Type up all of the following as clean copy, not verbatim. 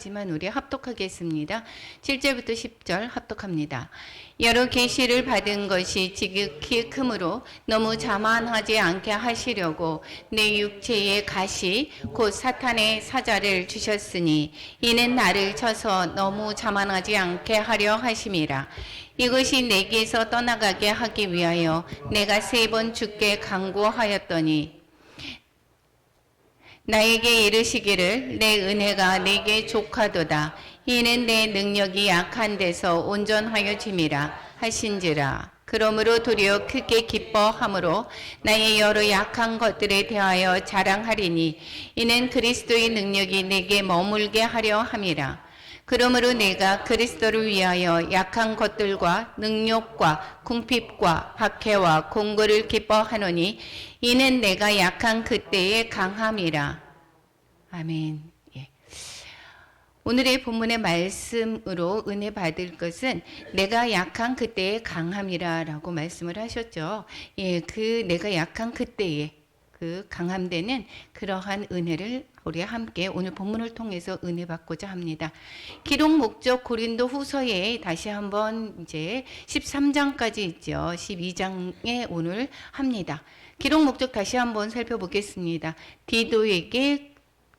지만 우리 합독하겠습니다. 7절부터 10절 합독합니다. 여러 계시를 받은 것이 지극히 크므로 너무 자만하지 않게 하시려고 내 육체의 가시 곧 사탄의 사자를 주셨으니 이는 나를 쳐서 너무 자만하지 않게 하려 하심이라. 이것이 내게서 떠나가게 하기 위하여 내가 3번 주께 간구하였더니 나에게 이르시기를 내 은혜가 내게 족하도다. 이는 내 능력이 약한 데서 온전하여 짐이라 하신지라. 그러므로 도리어 크게 기뻐함으로 나의 여러 약한 것들에 대하여 자랑하리니 이는 그리스도의 능력이 내게 머물게 하려 함이라. 그러므로 내가 그리스도를 위하여 약한 것들과 능력과 궁핍과 박해와 공고를 기뻐하노니 이는 내가 약한 그때의 강함이라. 아멘. 예. 오늘의 본문의 말씀으로 은혜 받을 것은 내가 약한 그때의 강함이라라고 말씀을 하셨죠. 예, 그 내가 약한 그때의 그 강함되는 그러한 은혜를 우리 함께 오늘 본문을 통해서 은혜 받고자 합니다. 기록 목적 고린도 후서에 다시 한번 이제 13장까지 있죠. 12장에 오늘 합니다. 기록 목적 다시 한번 살펴보겠습니다. 디도에게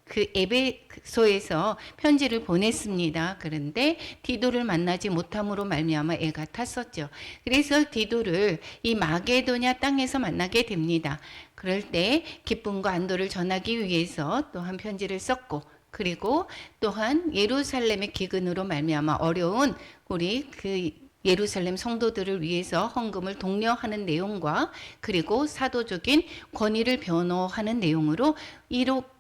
그 에베소에서 편지를 보냈습니다. 그런데 디도를 만나지 못함으로 말미암아 애가 탔었죠. 그래서 디도를 이 마게도냐 땅에서 만나게 됩니다. 그럴 때 기쁨과 안도를 전하기 위해서 또한 편지를 썼고, 그리고 또한 예루살렘의 기근으로 말미암아 어려운 우리 그 예루살렘 성도들을 위해서 헌금을 독려하는 내용과 그리고 사도적인 권위를 변호하는 내용으로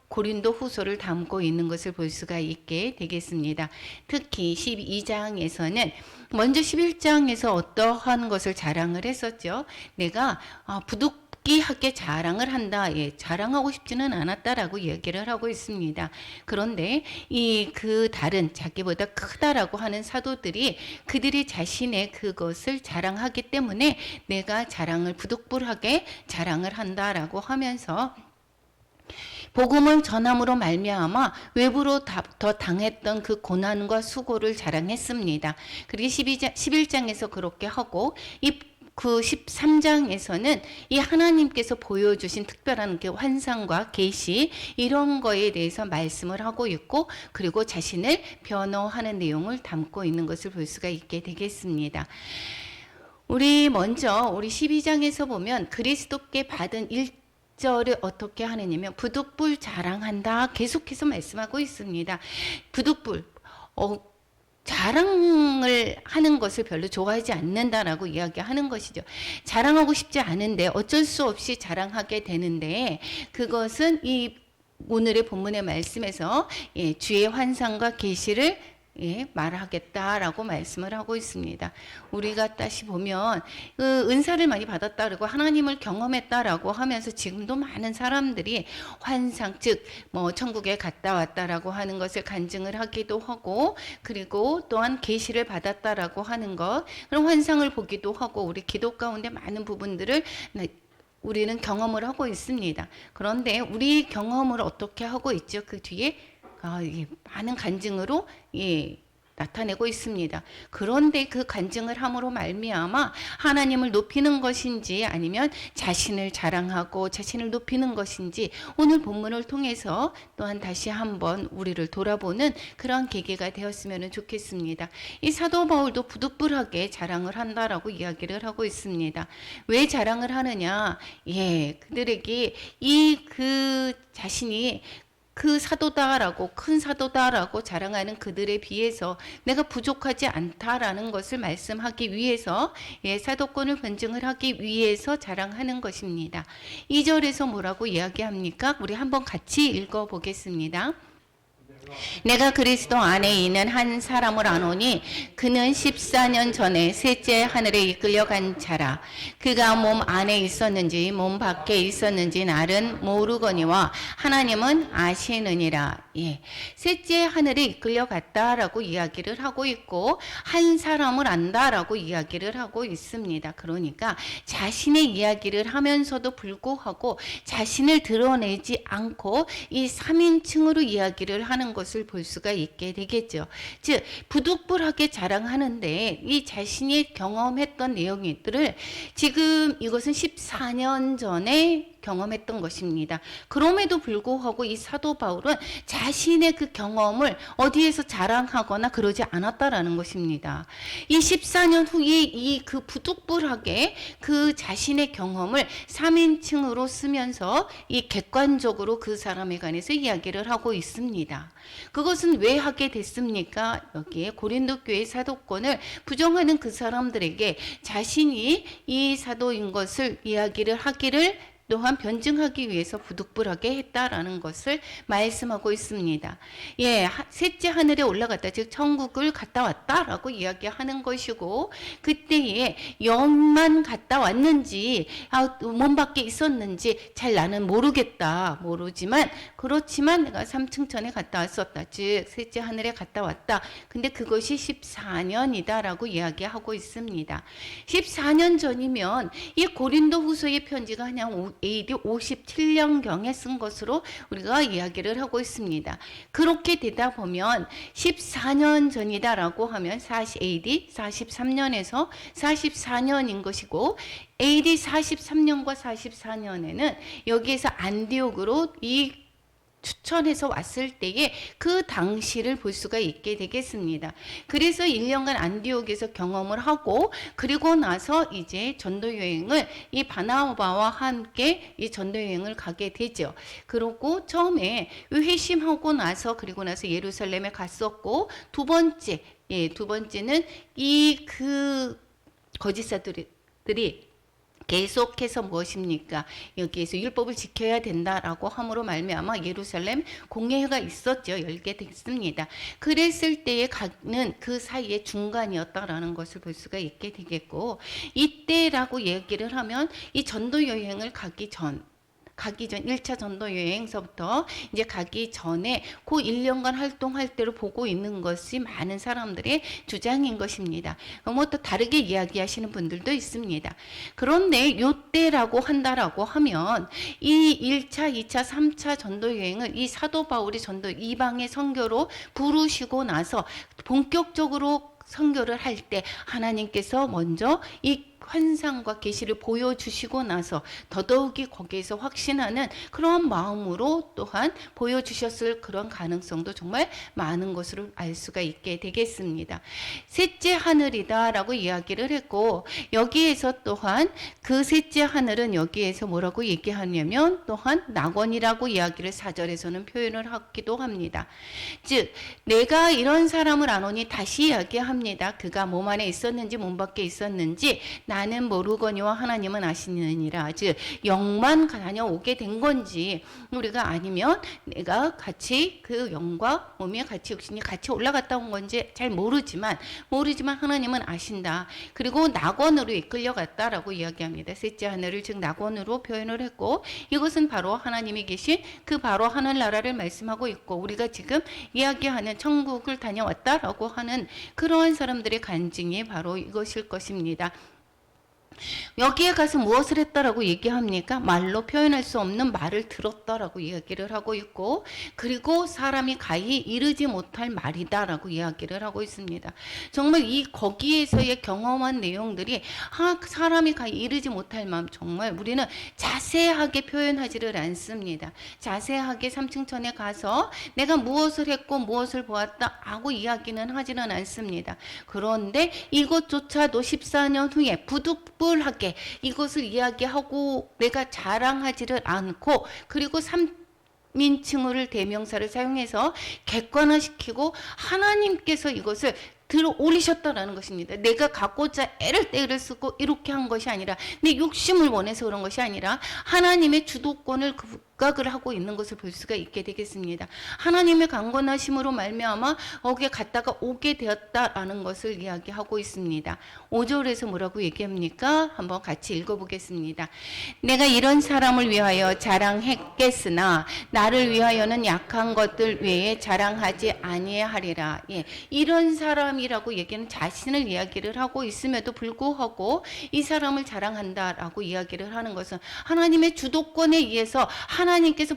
고린도 후서를 담고 있는 것을 볼 수가 있게 되겠습니다. 특히 12장에서는 먼저 11장에서 어떠한 것을 자랑을 했었죠. 내가 부득이하게 자랑을 한다. 예, 자랑하고 싶지는 않았다라고 이야기를 하고 있습니다. 그런데 그 다른 자기보다 크다라고 하는 사도들이 그들이 자신의 그것을 자랑하기 때문에 내가 부득불하게 자랑을 한다라고 하면서 복음을 전함으로 말미암아 외부로 더 당했던 그 고난과 수고를 자랑했습니다. 그리고 11장에서 그렇게 하고 그 13장에서는 이 하나님께서 보여주신 특별한 그 환상과 계시 이런 거에 대해서 말씀을 하고 있고, 그리고 자신을 변호하는 내용을 담고 있는 것을 볼 수가 있게 되겠습니다. 우리 12장에서 보면 그리스도께 받은 절을 어떻게 하느냐면 부득불 자랑한다 계속해서 말씀하고 있습니다. 부득불 자랑을 하는 것을 별로 좋아하지 않는다라고 이야기하는 것이죠. 자랑하고 싶지 않은데 어쩔 수 없이 자랑하게 되는데, 그것은 이 오늘의 본문의 말씀에서 주의 환상과 계시를 말하겠다라고 말씀을 하고 있습니다. 우리가 다시 보면 은사를 많이 받았다 그러고 하나님을 경험했다라고 하면서 지금도 많은 사람들이 환상, 즉 천국에 갔다 왔다라고 하는 것을 간증을 하기도 하고, 그리고 또한 계시를 받았다라고 하는 것, 그런 환상을 보기도 하고, 우리 기도 가운데 많은 부분들을 우리는 경험을 하고 있습니다. 그런데 우리 경험을 어떻게 하고 있죠? 그 뒤에 많은 간증으로 나타내고 있습니다. 그런데 그 간증을 함으로 말미암아 하나님을 높이는 것인지 아니면 자신을 자랑하고 자신을 높이는 것인지 오늘 본문을 통해서 또한 다시 한번 우리를 돌아보는 그런 계기가 되었으면 좋겠습니다. 이 사도 바울도 부득불하게 자랑을 한다라고 이야기를 하고 있습니다. 왜 자랑을 하느냐? 그들에게 자신이 그 사도다라고, 큰 사도다라고 자랑하는 그들에 비해서 내가 부족하지 않다라는 것을 말씀하기 위해서, 사도권을 변증을 하기 위해서 자랑하는 것입니다. 2절에서 뭐라고 이야기합니까? 우리 한번 같이 읽어보겠습니다. 내가 그리스도 안에 있는 한 사람을 아노니 그는 14년 전에 셋째 하늘에 이끌려간 자라. 그가 몸 안에 있었는지 몸 밖에 있었는지 나는 모르거니와 하나님은 아시느니라. 셋째 하늘에 이끌려갔다라고 이야기를 하고 있고, 한 사람을 안다라고 이야기를 하고 있습니다. 그러니까 자신의 이야기를 하면서도 불구하고 자신을 드러내지 않고 이 3인칭으로 이야기를 하는 자랑하는 것을 볼 수가 있게 되겠죠. 즉 부득불하게 자랑하는데 이 자신이 경험했던 내용들을 지금 이것은 14년 전에 경험했던 것입니다. 그럼에도 불구하고 이 사도 바울은 자신의 그 경험을 어디에서 자랑하거나 그러지 않았다라는 것입니다. 이 14년 후에 이 그 부득불하게 그 자신의 경험을 3인칭으로 쓰면서 이 객관적으로 그 사람에 관해서 이야기를 하고 있습니다. 그것은 왜 하게 됐습니까? 여기에 고린도 교회 사도권을 부정하는 그 사람들에게 자신이 이 사도인 것을 이야기를 하기를 또한 변증하기 위해서 부득불하게 했다라는 것을 말씀하고 있습니다. 예, 셋째 하늘에 올라갔다, 즉 천국을 갔다 왔다라고 이야기하는 것이고, 그때에 영만 갔다 왔는지 몸 밖에 있었는지 잘 나는 모르지만 그렇지만 내가 삼층천에 갔다 왔었다, 즉 셋째 하늘에 갔다 왔다. 근데 그것이 14년이다라고 이야기하고 있습니다. 14년 전이면 이 고린도후서의 편지가 그냥 AD 57년경에 쓴 것으로 우리가 이야기를 하고 있습니다. 그렇게 되다 보면 14년 전이다라고 하면 AD 43년에서 44년인 것이고, AD 43년과 44년에는 여기에서 안디옥으로 이 추천해서 왔을 때에 그 당시를 볼 수가 있게 되겠습니다. 그래서 1년간 안디옥에서 경험을 하고, 그리고 나서 이제 전도 여행을 이 바나바와 함께 이 전도 여행을 가게 되죠. 그리고 처음에 회심하고 나서 그리고 나서 예루살렘에 갔었고, 두 번째는 이 그 거짓사들이 계속해서 무엇입니까? 여기에서 율법을 지켜야 된다라고 함으로 말미암아 예루살렘 공회가 있었죠. 열게 됐습니다. 그랬을 때에 가는 그 사이에 중간이었다라는 것을 볼 수가 있게 되겠고, 이때라고 얘기를 하면 이 전도 여행을 가기 전 1차 전도 여행서부터 이제 가기 전에 그 1년간 활동할 때로 보고 있는 것이 많은 사람들의 주장인 것입니다. 뭐 또 다르게 이야기하시는 분들도 있습니다. 그런데 요때라고 한다라고 하면 이 1차, 2차, 3차 전도 여행을 이 사도 바울이 전도 이방의 선교로 부르시고 나서 본격적으로 선교를 할 때 하나님께서 먼저 이 환상과 계시를 보여주시고 나서 더더욱이 거기에서 확신하는 그런 마음으로 또한 보여주셨을 그런 가능성도 정말 많은 것으로 알 수가 있게 되겠습니다. 셋째 하늘이다 라고 이야기를 했고, 여기에서 또한 그 셋째 하늘은 여기에서 뭐라고 얘기하냐면 또한 낙원이라고 이야기를 4절에서는 표현을 하기도 합니다. 즉 내가 이런 사람을 아노니 다시 이야기합니다. 그가 몸 안에 있었는지 몸 밖에 있었는지 나는 모르거니와 하나님은 아시느니라. 즉 영만 다녀오게 된 건지, 우리가 아니면 내가 같이 그 영과 몸이 같이 육신이 같이 올라갔다 온 건지 잘 모르지만 하나님은 아신다. 그리고 낙원으로 이끌려갔다라고 이야기합니다. 셋째 하늘을 즉 낙원으로 표현을 했고, 이것은 바로 하나님이 계신 그 바로 하늘나라를 말씀하고 있고, 우리가 지금 이야기하는 천국을 다녀왔다라고 하는 그러한 사람들의 간증이 바로 이것일 것입니다. 여기에 가서 무엇을 했다라고 얘기합니까? 말로 표현할 수 없는 말을 들었다라고 이야기를 하고 있고, 그리고 사람이 가히 이르지 못할 말이다라고 이야기를 하고 있습니다. 정말 이 거기에서의 경험한 내용들이 사람이 가히 이르지 못할 마음, 정말 우리는 자세하게 표현하지를 않습니다. 자세하게 삼층천에 가서 내가 무엇을 했고 무엇을 보았다 하고 이야기는 하지는 않습니다. 그런데 이것조차도 14년 후에 부득불하게 이것을 이야기하고 내가 자랑하지를 않고, 그리고 3인칭을 대명사를 사용해서 객관화시키고 하나님께서 이것을 들어 올리셨다라는 것입니다. 내가 갖고자 애를 쓰고 이렇게 한 것이 아니라, 내 욕심을 원해서 그런 것이 아니라 하나님의 주도권을 각을 하고 있는 것을 볼 수가 있게 되겠습니다. 하나님의 강권하심으로 말미암아 거기에 갔다가 오게 되었다라는 것을 이야기하고 있습니다. 5절에서 뭐라고 얘기합니까? 한번 같이 읽어보겠습니다. 내가 이런 사람을 위하여 자랑했겠으나 나를 위하여는 약한 것들 외에 자랑하지 아니하리라. 예, 이런 사람이라고 얘기는 자신을 이야기를 하고 있음에도 불구하고 이 사람을 자랑한다라고 이야기를 하는 것은 하나님의 주도권에 의해서 하나님 하나님께서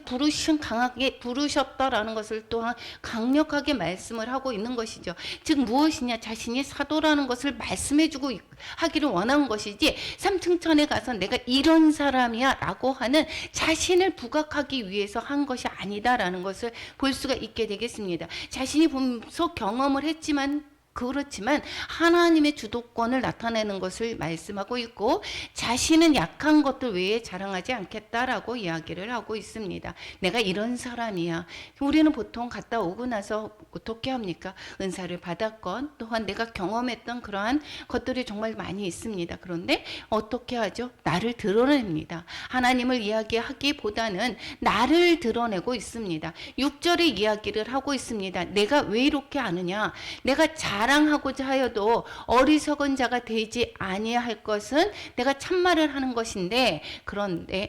강하게 부르셨다라는 것을 또한 강력하게 말씀을 하고 있는 것이죠. 즉 무엇이냐, 자신이 사도라는 것을 말씀해주고 하기를 원한 것이지 3층천에 가서 내가 이런 사람이야 라고 하는 자신을 부각하기 위해서 한 것이 아니다라는 것을 볼 수가 있게 되겠습니다. 자신이 보면서 경험을 했지만 그렇지만 하나님의 주도권을 나타내는 것을 말씀하고 있고, 자신은 약한 것들 외에 자랑하지 않겠다라고 이야기를 하고 있습니다. 내가 이런 사람이야. 우리는 보통 갔다 오고 나서 어떻게 합니까? 은사를 받았건 또한 내가 경험했던 그러한 것들이 정말 많이 있습니다. 그런데 어떻게 하죠? 나를 드러냅니다. 하나님을 이야기하기보다는 나를 드러내고 있습니다. 6절의 이야기를 하고 있습니다. 내가 왜 이렇게 아느냐? 내가 자랑하고자 하여도 어리석은 자가 되지 아니할 것은 내가 참말을 하는 것인데,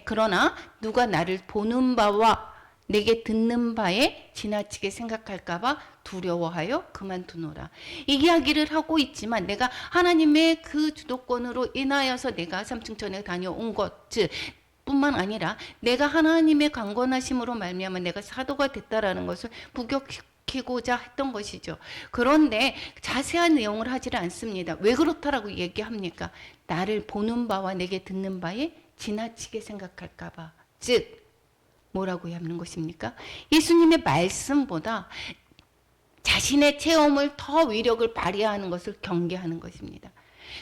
그러나 누가 나를 보는 바와 내게 듣는 바에 지나치게 생각할까봐 두려워하여 그만두노라. 이 이야기를 하고 있지만 내가 하나님의 그 주도권으로 인하여서 내가 삼층천에 다녀온 것, 즉 뿐만 아니라 내가 하나님의 강권하심으로 말미암아 내가 사도가 됐다라는 것을 부각시키고자 했던 것이죠. 그런데 자세한 내용을 하지를 않습니다. 왜 그렇다라고 얘기합니까? 나를 보는 바와 내게 듣는 바에 지나치게 생각할까 봐. 즉 뭐라고 하는 것입니까? 예수님의 말씀보다 자신의 체험을 더 위력을 발휘하는 것을 경계하는 것입니다.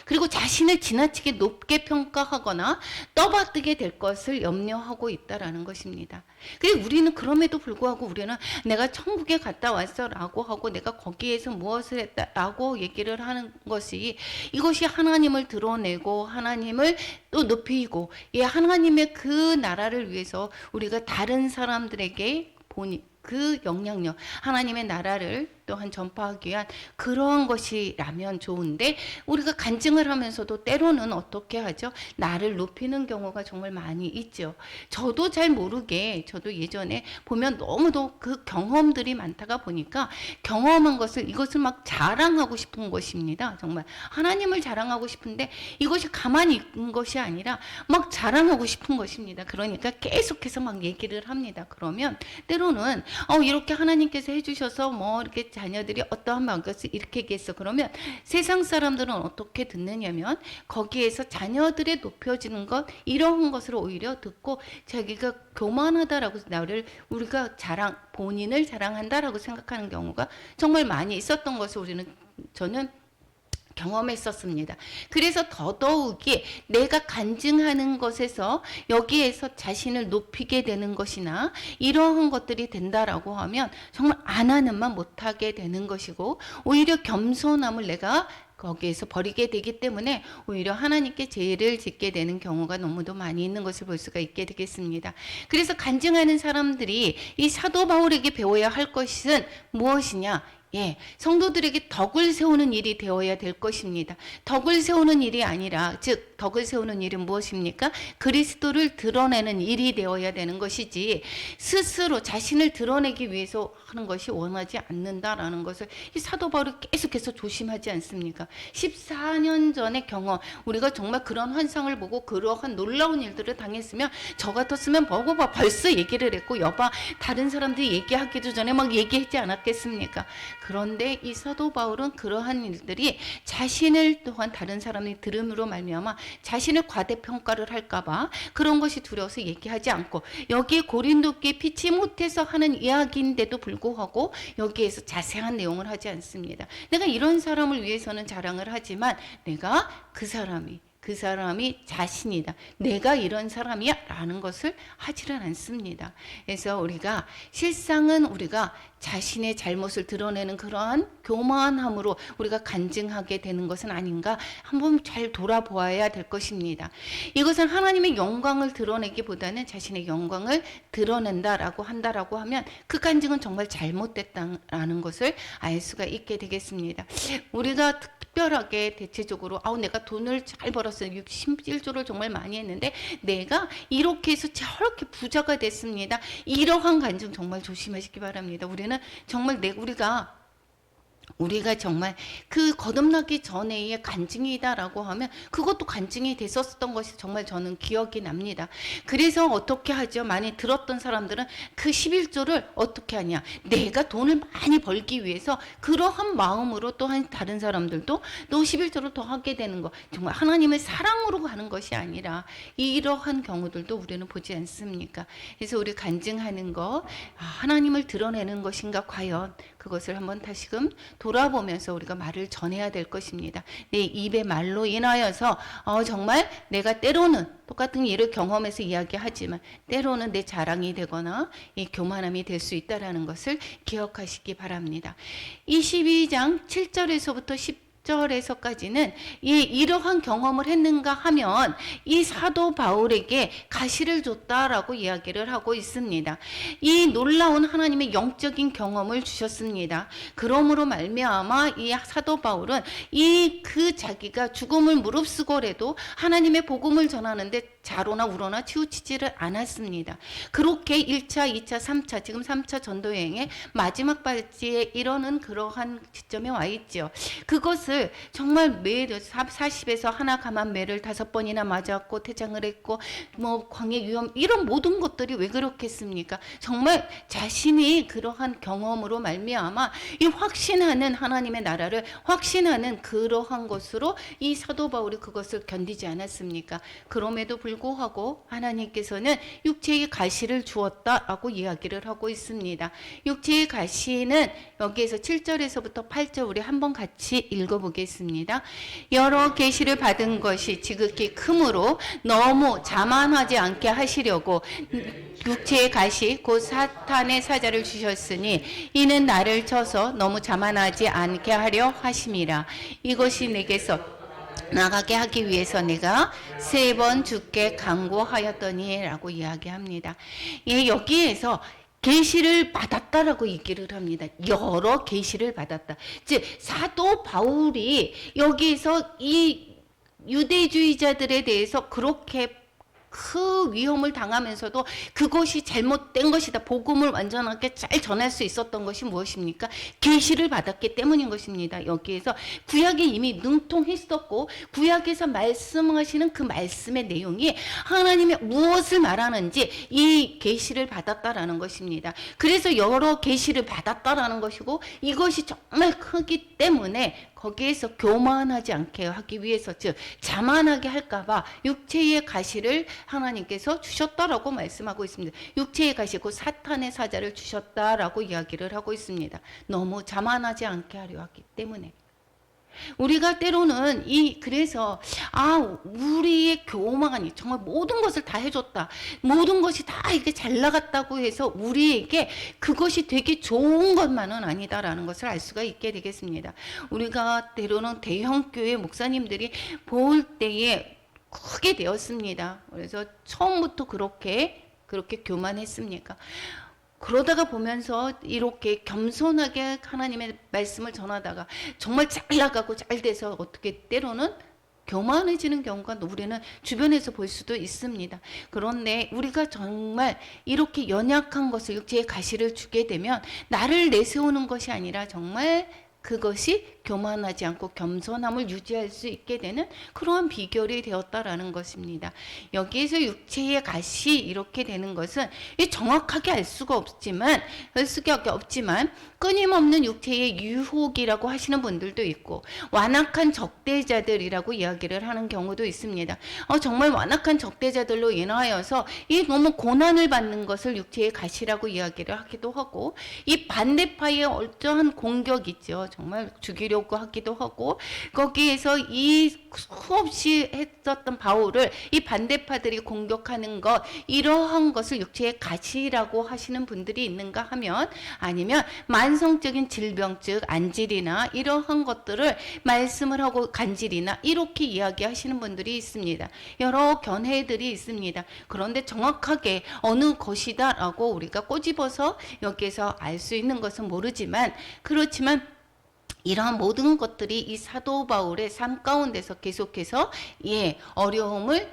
그리고 자신을 지나치게 높게 평가하거나 떠받들게 될 것을 염려하고 있다라는 것입니다. 그래서 우리는 그럼에도 불구하고 우리는 내가 천국에 갔다 왔어라고 하고 내가 거기에서 무엇을 했다라고 얘기를 하는 것이, 이것이 하나님을 드러내고 하나님을 또 높이고 하나님의 그 나라를 위해서 우리가 다른 사람들에게 그 영향력, 하나님의 나라를 또한 전파하기 위한 그러한 것이라면 좋은데, 우리가 간증을 하면서도 때로는 어떻게 하죠? 나를 높이는 경우가 정말 많이 있죠. 저도 잘 모르게, 저도 예전에 보면 너무도 그 경험들이 많다가 보니까 경험한 것을, 이것을 막 자랑하고 싶은 것입니다. 정말 하나님을 자랑하고 싶은데 이것이 가만히 있는 것이 아니라 막 자랑하고 싶은 것입니다. 그러니까 계속해서 막 얘기를 합니다. 그러면 때로는 이렇게 하나님께서 해주셔서 뭐 이렇게 자녀들이 어떠한 것을 이렇게 얘기했어. 그러면 세상 사람들은 어떻게 듣느냐면 거기에서 자녀들의 높여지는 것, 이런 것을 오히려 듣고 자기가 교만하다라고 우리가 본인을 자랑한다라고 생각하는 경우가 정말 많이 있었던 것을 저는 경험했었습니다. 그래서 더더욱이 내가 간증하는 것에서 여기에서 자신을 높이게 되는 것이나 이러한 것들이 된다라고 하면 정말 안 하는만 못하게 되는 것이고, 오히려 겸손함을 내가 거기에서 버리게 되기 때문에 오히려 하나님께 죄를 짓게 되는 경우가 너무도 많이 있는 것을 볼 수가 있게 되겠습니다. 그래서 간증하는 사람들이 이 사도 바울에게 배워야 할 것은 무엇이냐? 성도들에게 덕을 세우는 일이 되어야 될 것입니다. 덕을 세우는 일이 아니라, 즉 덕을 세우는 일은 무엇입니까? 그리스도를 드러내는 일이 되어야 되는 것이지, 스스로 자신을 드러내기 위해서 하는 것이 원하지 않는다라는 것을 이 사도 바울이 계속해서 조심하지 않습니까? 14년 전의 경험, 우리가 정말 그런 환상을 보고 그러한 놀라운 일들을 당했으면 저 같았으면 벌써 얘기를 했고, 여봐 다른 사람들이 얘기하기도 전에 막 얘기하지 않았겠습니까? 그런데 이 사도 바울은 그러한 일들이 자신을 또한 다른 사람이 들음으로 말미암아 자신을 과대평가를 할까봐 그런 것이 두려워서 얘기하지 않고, 여기 고린도께 피치 못해서 하는 이야기인데도 불구하고 여기에서 자세한 내용을 하지 않습니다. 내가 이런 사람을 위해서는 자랑을 하지만 내가 그 사람이 자신이다, 내가 이런 사람이야 라는 것을 하지는 않습니다. 그래서 우리가 실상은 우리가 자신의 잘못을 드러내는 그러한 교만함으로 우리가 간증하게 되는 것은 아닌가 한번 잘 돌아보아야 될 것입니다. 이것은 하나님의 영광을 드러내기보다는 자신의 영광을 드러낸다라고 한다라고 하면 그 간증은 정말 잘못됐다라는 것을 알 수가 있게 되겠습니다. 우리가 특별하게 대체적으로 내가 돈을 잘 벌었어요. 61조를 정말 많이 했는데 내가 이렇게 해서 저렇게 부자가 됐습니다. 이러한 간증 정말 조심하시기 바랍니다. 우리는 정말 우리가 우리가 정말 그 거듭나기 전에의 간증이다라고 하면 그것도 간증이 됐었던 것이 정말 저는 기억이 납니다. 그래서 어떻게 하죠? 많이 들었던 사람들은 그 11조를 어떻게 하냐? 내가 돈을 많이 벌기 위해서 그러한 마음으로 또 다른 사람들도 또 11조를 더 하게 되는 거. 정말 하나님의 사랑으로 가는 것이 아니라 이러한 경우들도 우리는 보지 않습니까? 그래서 우리 간증하는 거, 하나님을 드러내는 것인가 과연 그것을 한번 다시금 돌아보면서 우리가 말을 전해야 될 것입니다. 내 입의 말로 인하여서 정말 내가 때로는 똑같은 일을 경험해서 이야기하지만 때로는 내 자랑이 되거나 이 교만함이 될 수 있다는 것을 기억하시기 바랍니다. 22장 7절에서부터 10절에서까지는 이러한 경험을 했는가 하면 이 사도 바울에게 가시를 줬다라고 이야기를 하고 있습니다. 이 놀라운 하나님의 영적인 경험을 주셨습니다. 그러므로 말미암아 이 사도 바울은 그 자기가 죽음을 무릅쓰고라도 하나님의 복음을 전하는데 자로나 우로나 치우치지를 않았습니다. 그렇게 1차, 2차, 3차, 지금 3차 전도여행의 마지막 발지에 이르는 그러한 지점에 와 있죠. 그것을 정말 매 40에서 하나 감한 매를 5번이나 맞았고 퇴장을 했고 뭐 광해 위험 이런 모든 것들이 왜 그렇겠습니까? 정말 자신이 그러한 경험으로 말미암아 이 확신하는 하나님의 나라를 확신하는 그러한 것으로 이 사도 바울이 그것을 견디지 않았습니까? 그럼에도 불구하고 하나님께서는 육체의 가시를 주었다라고 이야기를 하고 있습니다. 육체의 가시는 여기에서 7절에서부터 8절 우리 한번 같이 읽어보겠습니다. 여러 계시를 받은 것이 지극히 크므로 너무 자만하지 않게 하시려고 육체의 가시 곧 사탄의 사자를 주셨으니 이는 나를 쳐서 너무 자만하지 않게 하려 하심이라. 이것이 내게서 나가게 하기 위해서 내가 3번 주께 간구하였더니 라고 이야기합니다. 여기에서 계시를 받았다라고 얘기를 합니다. 여러 계시를 받았다. 즉 사도 바울이 여기서 이 유대주의자들에 대해서 그렇게 그 위험을 당하면서도 그것이 잘못된 것이다. 복음을 완전하게 잘 전할 수 있었던 것이 무엇입니까? 계시를 받았기 때문인 것입니다. 여기에서 구약에 이미 능통했었고 구약에서 말씀하시는 그 말씀의 내용이 하나님의 무엇을 말하는지 이 계시를 받았다라는 것입니다. 그래서 여러 계시를 받았다라는 것이고 이것이 정말 크기 때문에 거기에서 교만하지 않게 하기 위해서 즉 자만하게 할까봐 육체의 가시를 하나님께서 주셨다라고 말씀하고 있습니다. 육체의 가시 곧 사탄의 사자를 주셨다라고 이야기를 하고 있습니다. 너무 자만하지 않게 하려 하기 때문에 우리가 때로는 그래서 우리의 교만이 정말 모든 것을 다 해줬다. 모든 것이 다 이렇게 잘 나갔다고 해서 우리에게 그것이 되게 좋은 것만은 아니다라는 것을 알 수가 있게 되겠습니다. 우리가 때로는 대형 교회 목사님들이 볼 때에 크게 되었습니다. 그래서 처음부터 그렇게 교만했습니까? 그러다가 보면서 이렇게 겸손하게 하나님의 말씀을 전하다가 정말 잘 나가고 잘 돼서 어떻게 때로는 교만해지는 경우가 우리는 주변에서 볼 수도 있습니다. 그런데 우리가 정말 이렇게 연약한 것을 육체의 가시를 주게 되면 나를 내세우는 것이 아니라 정말 그것이 교만하지 않고 겸손함을 유지할 수 있게 되는 그러한 비결이 되었다라는 것입니다. 여기에서 육체의 가시 이렇게 되는 것은 정확하게 알 수가 없지만 끊임없는 육체의 유혹이라고 하시는 분들도 있고 완악한 적대자들이라고 이야기를 하는 경우도 있습니다. 정말 완악한 적대자들로 인하여서 이 너무 고난을 받는 것을 육체의 가시라고 이야기를 하기도 하고 이 반대파의 얼저한 공격 있죠. 정말 죽이려고 하기도 하고 거기에서 이 수없이 했었던 바울을 이 반대파들이 공격하는 것 이러한 것을 육체의 가시라고 하시는 분들이 있는가 하면 아니면 만성적인 질병 즉 안질이나 이러한 것들을 말씀을 하고 간질이나 이렇게 이야기하시는 분들이 있습니다. 여러 견해들이 있습니다. 그런데 정확하게 어느 것이다 라고 우리가 꼬집어서 여기에서 알 수 있는 것은 모르지만 그렇지만 이러한 모든 것들이 이 사도 바울의 삶 가운데서 계속해서 어려움을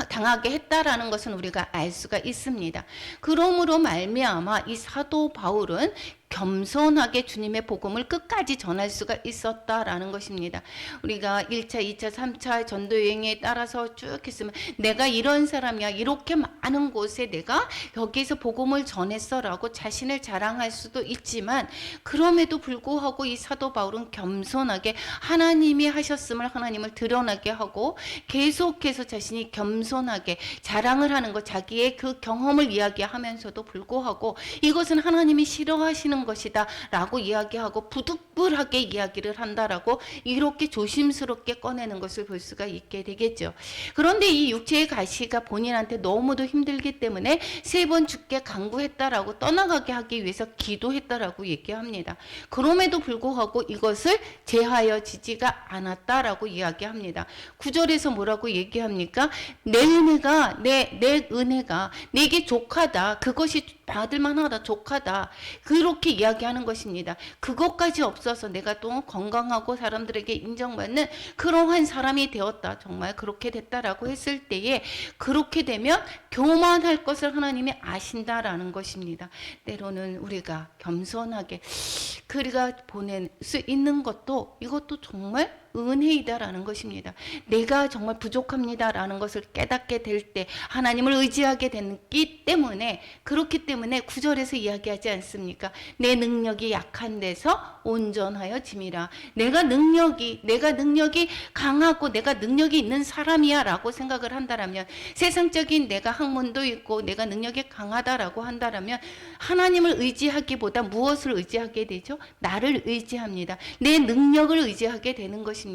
당하게 했다라는 것은 우리가 알 수가 있습니다. 그러므로 말미암아 이 사도 바울은 겸손하게 주님의 복음을 끝까지 전할 수가 있었다라는 것입니다. 우리가 1차, 2차, 3차 전도 여행에 따라서 쭉 했으면 내가 이런 사람이야. 이렇게 많은 곳에 내가 여기서 복음을 전했어라고 자신을 자랑할 수도 있지만 그럼에도 불구하고 이 사도 바울은 겸손하게 하나님이 하셨음을 하나님을 드러나게 하고 계속해서 자신이 겸손하게 자랑을 하는 것, 자기의 그 경험을 이야기하면서도 불구하고 이것은 하나님이 싫어하시는 것이다 라고 이야기하고 부득불하게 이야기를 한다라고 이렇게 조심스럽게 꺼내는 것을 볼 수가 있게 되겠죠. 그런데 이 육체의 가시가 본인한테 너무도 힘들기 때문에 3번 죽게 강구했다라고 떠나가게 하기 위해서 기도했다라고 얘기합니다. 그럼에도 불구하고 이것을 제하여지지가 않았다라고 이야기합니다. 9절에서 뭐라고 얘기합니까? 내 은혜가 내 은혜가 내게 족하다. 그것이 받을 만하다. 족하다. 그렇게 이야기하는 것입니다. 그것까지 없어서 내가 또 건강하고 사람들에게 인정받는 그러한 사람이 되었다. 정말 그렇게 됐다라고 했을 때에 그렇게 되면 교만할 것을 하나님이 아신다라는 것입니다. 때로는 우리가 겸손하게 그리가 보낼 수 있는 것도 이것도 정말 은혜이다라는 것입니다. 내가 정말 부족합니다라는 것을 깨닫게 될 때 하나님을 의지하게 됐기 때문에 그렇기 때문에 9절에서 이야기하지 않습니까? 내 능력이 약한 데서 온전하여 짐이라. 내가 능력이 강하고 내가 능력이 있는 사람이야 라고 생각을 한다라면 세상적인 내가 학문도 있고 내가 능력이 강하다라고 한다라면 하나님을 의지하기보다 무엇을 의지하게 되죠? 나를 의지합니다. 내 능력을 의지하게 되는 것입니다.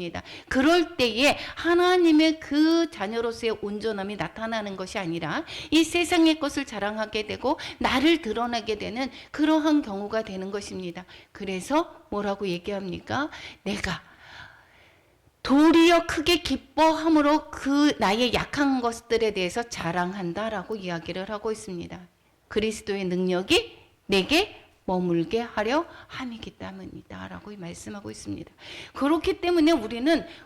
그럴 때에 하나님의 그 자녀로서의 온전함이 나타나는 것이 아니라 이 세상의 것을 자랑하게 되고 나를 드러나게 되는 그러한 경우가 되는 것입니다. 그래서 뭐라고 얘기합니까? 내가 도리어 크게 기뻐함으로 그 나의 약한 것들에 대해서 자랑한다라고 이야기를 하고 있습니다. 그리스도의 능력이 내게 머물게 하려 함이기 때문이다 라고 말씀하고 있습니다. 그렇기 때문에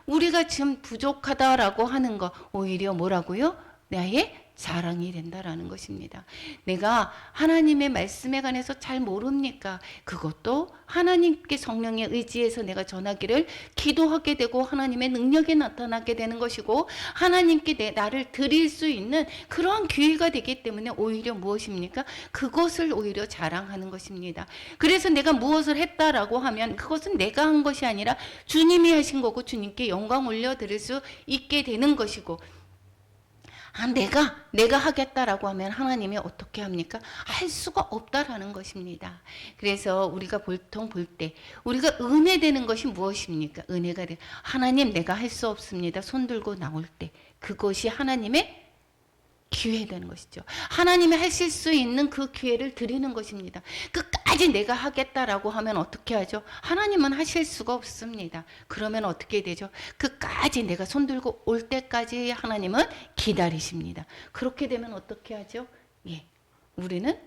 우리가 지금 부족하다라고 하는 거 오히려 뭐라고요? 나의 자랑이 된다라는 것입니다. 내가 하나님의 말씀에 관해서 잘 모릅니까? 그것도 하나님께 성령의 의지에서 내가 전하기를 기도하게 되고 하나님의 능력이 나타나게 되는 것이고 하나님께 나를 드릴 수 있는 그러한 기회가 되기 때문에 오히려 무엇입니까? 그것을 오히려 자랑하는 것입니다. 그래서 내가 무엇을 했다라고 하면 그것은 내가 한 것이 아니라 주님이 하신 거고 주님께 영광 올려드릴 수 있게 되는 것이고 내가 하겠다라고 하면 하나님이 어떻게 합니까? 할 수가 없다라는 것입니다. 그래서 우리가 보통 볼 때 우리가 은혜되는 것이 무엇입니까? 은혜가 하나님 내가 할 수 없습니다. 손 들고 나올 때 그것이 하나님의 기회되는 것이죠. 하나님이 하실 수 있는 그 기회를 드리는 것입니다. 끝까지 내가 하겠다라고 하면 어떻게 하죠? 하나님은 하실 수가 없습니다. 그러면 어떻게 되죠? 끝까지 내가 손들고 올 때까지 하나님은 기다리십니다. 그렇게 되면 어떻게 하죠? 우리는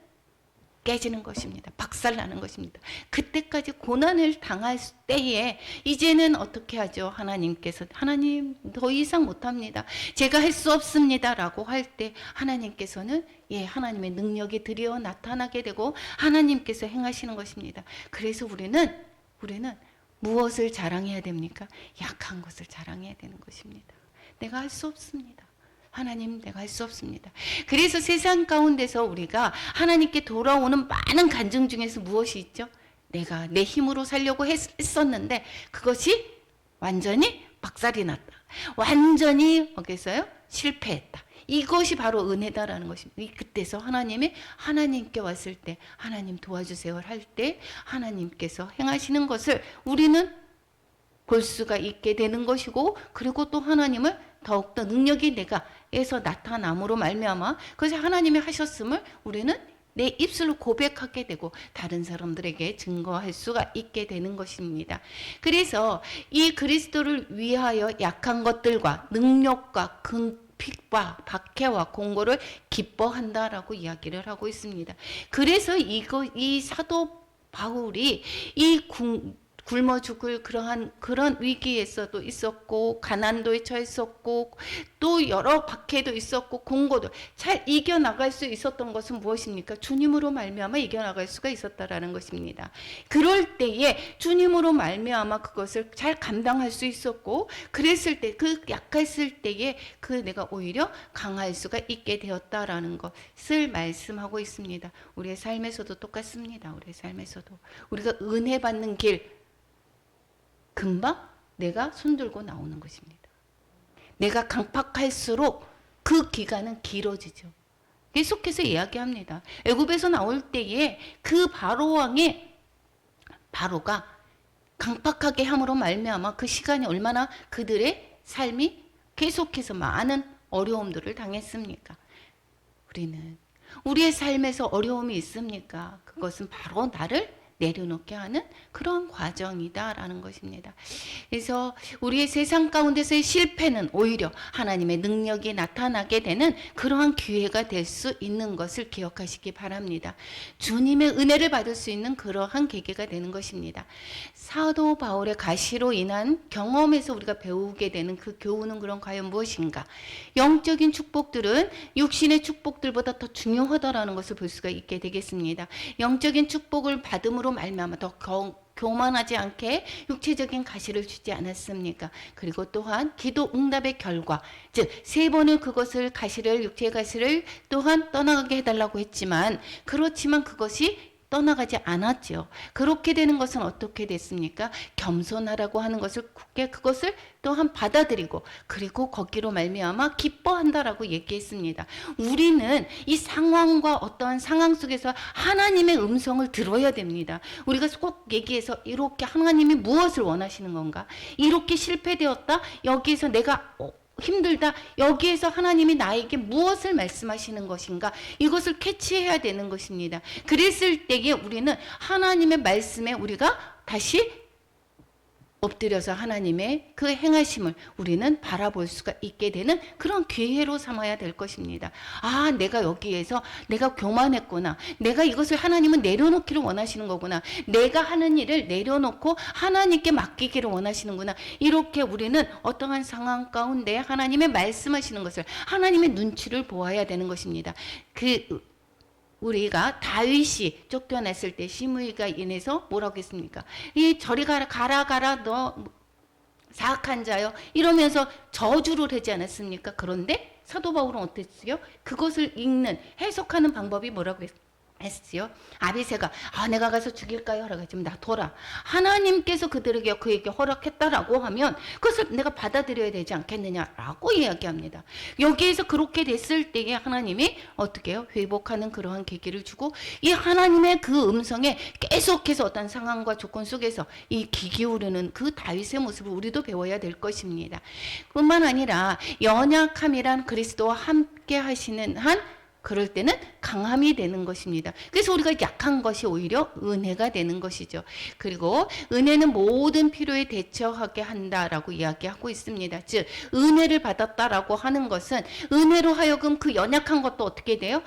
깨지는 것입니다. 박살나는 것입니다. 그때까지 고난을 당할 때에 이제는 어떻게 하죠? 하나님께서 하나님 더 이상 못합니다. 제가 할 수 없습니다 라고 할 때 하나님께서는 하나님의 능력이 드디어 나타나게 되고 하나님께서 행하시는 것입니다. 그래서 우리는 무엇을 자랑해야 됩니까? 약한 것을 자랑해야 되는 것입니다. 내가 할 수 없습니다. 하나님 내가 할 수 없습니다. 그래서 세상 가운데서 우리가 하나님께 돌아오는 많은 간증 중에서 무엇이 있죠? 내가 내 힘으로 살려고 했었는데 그것이 완전히 박살이 났다. 완전히 어디서요? 실패했다. 이것이 바로 은혜다라는 것입니다. 그때서 하나님께 왔을 때 하나님 도와주세요 할 때 하나님께서 행하시는 것을 우리는 볼 수가 있게 되는 것이고 그리고 또 하나님을 더욱더 능력이 내가에서 나타남으로 말미암아 그것이 하나님이 하셨음을 우리는 내 입술로 고백하게 되고 다른 사람들에게 증거할 수가 있게 되는 것입니다. 그래서 이 그리스도를 위하여 약한 것들과 능력과 핍과 박해와 공고를 기뻐한다라고 이야기를 하고 있습니다. 그래서 이 사도 바울이 이 굶어 죽을 그런 위기에서도 있었고, 가난도에 처했었고, 또 여러 박해도 있었고, 공고도 잘 이겨나갈 수 있었던 것은 무엇입니까? 주님으로 말미암아 이겨나갈 수가 있었다라는 것입니다. 그럴 때에 주님으로 말미암아 그것을 잘 감당할 수 있었고, 그랬을 때, 그 약했을 때에 그 내가 오히려 강할 수가 있게 되었다라는 것을 말씀하고 있습니다. 우리의 삶에서도 똑같습니다. 우리의 삶에서도 우리가 은혜 받는 길 금방 내가 손들고 나오는 것입니다. 내가 강팍할수록 그 기간은 길어지죠. 계속해서 이야기합니다. 애굽에서 나올 때에 그 바로 왕의 바로가 강팍하게 함으로 말미암아 그 시간이 얼마나 그들의 삶이 계속해서 많은 어려움들을 당했습니까? 우리는 우리의 삶에서 어려움이 있습니까? 그것은 바로 나를 내려놓게 하는 그런 과정이다라는 것입니다. 그래서 우리의 세상 가운데서의 실패는 오히려 하나님의 능력이 나타나게 되는 그러한 기회가 될 수 있는 것을 기억하시기 바랍니다. 주님의 은혜를 받을 수 있는 그러한 계기가 되는 것입니다. 사도 바울의 가시로 인한 경험에서 우리가 배우게 되는 그 교훈은 그럼 과연 무엇인가? 영적인 축복들은 육신의 축복들보다 더 중요하다라는 것을 볼 수가 있게 되겠습니다. 영적인 축복을 받음으로 말미암아 더 교만하지 않게 육체적인 가시를 주지 않았습니까? 그리고 또한 기도 응답의 결과, 즉 세 번을 그것을 가시를 육체의 가시를 또한 떠나가게 해달라고 했지만 그렇지만 그것이 떠나가지 않았죠. 그렇게 되는 것은 어떻게 됐습니까? 겸손하라고 하는 것을 굳게 그것을 또한 받아들이고 그리고 거기로 말미암아 기뻐한다라고 얘기했습니다. 우리는 이 상황과 어떠한 상황 속에서 하나님의 음성을 들어야 됩니다. 우리가 꼭 얘기해서 이렇게 하나님이 무엇을 원하시는 건가? 이렇게 실패되었다? 여기에서 내가 힘들다. 여기에서 하나님이 나에게 무엇을 말씀하시는 것인가? 이것을 캐치해야 되는 것입니다. 그랬을 때에 우리는 하나님의 말씀에 우리가 다시 엎드려서 하나님의 그 행하심을 우리는 바라볼 수가 있게 되는 그런 기회로 삼아야 될 것입니다. 아, 내가 여기에서 내가 교만했구나. 내가 이것을 하나님은 내려놓기를 원하시는 거구나. 내가 하는 일을 내려놓고 하나님께 맡기기를 원하시는구나. 이렇게 우리는 어떠한 상황 가운데 하나님의 말씀하시는 것을 하나님의 눈치를 보아야 되는 것입니다. 우리가 다윗이 쫓겨났을 때 시므이가 인해서 뭐라고 했습니까? 이 저리 가라 너 사악한 자여 이러면서 저주를 하지 않았습니까? 그런데 사도 바울은 어땠어요? 그것을 읽는 해석하는 방법이 뭐라고 했어요? 아비새가 내가 가서 죽일까요? 하라고 했지만 놔둬라. 하나님께서 그에게 허락했다라고 하면 그것을 내가 받아들여야 되지 않겠느냐라고 이야기합니다. 여기에서 그렇게 됐을 때에 하나님이 어떻게 해요? 회복하는 그러한 계기를 주고 이 하나님의 그 음성에 계속해서 어떤 상황과 조건 속에서 이 귀 기울이는 그 다윗의 모습을 우리도 배워야 될 것입니다. 뿐만 아니라 연약함이란 그리스도와 함께 하시는 한 그럴 때는 강함이 되는 것입니다. 그래서 우리가 약한 것이 오히려 은혜가 되는 것이죠. 그리고 은혜는 모든 필요에 대처하게 한다라고 이야기하고 있습니다. 즉 은혜를 받았다라고 하는 것은 은혜로 하여금 그 연약한 것도 어떻게 돼요?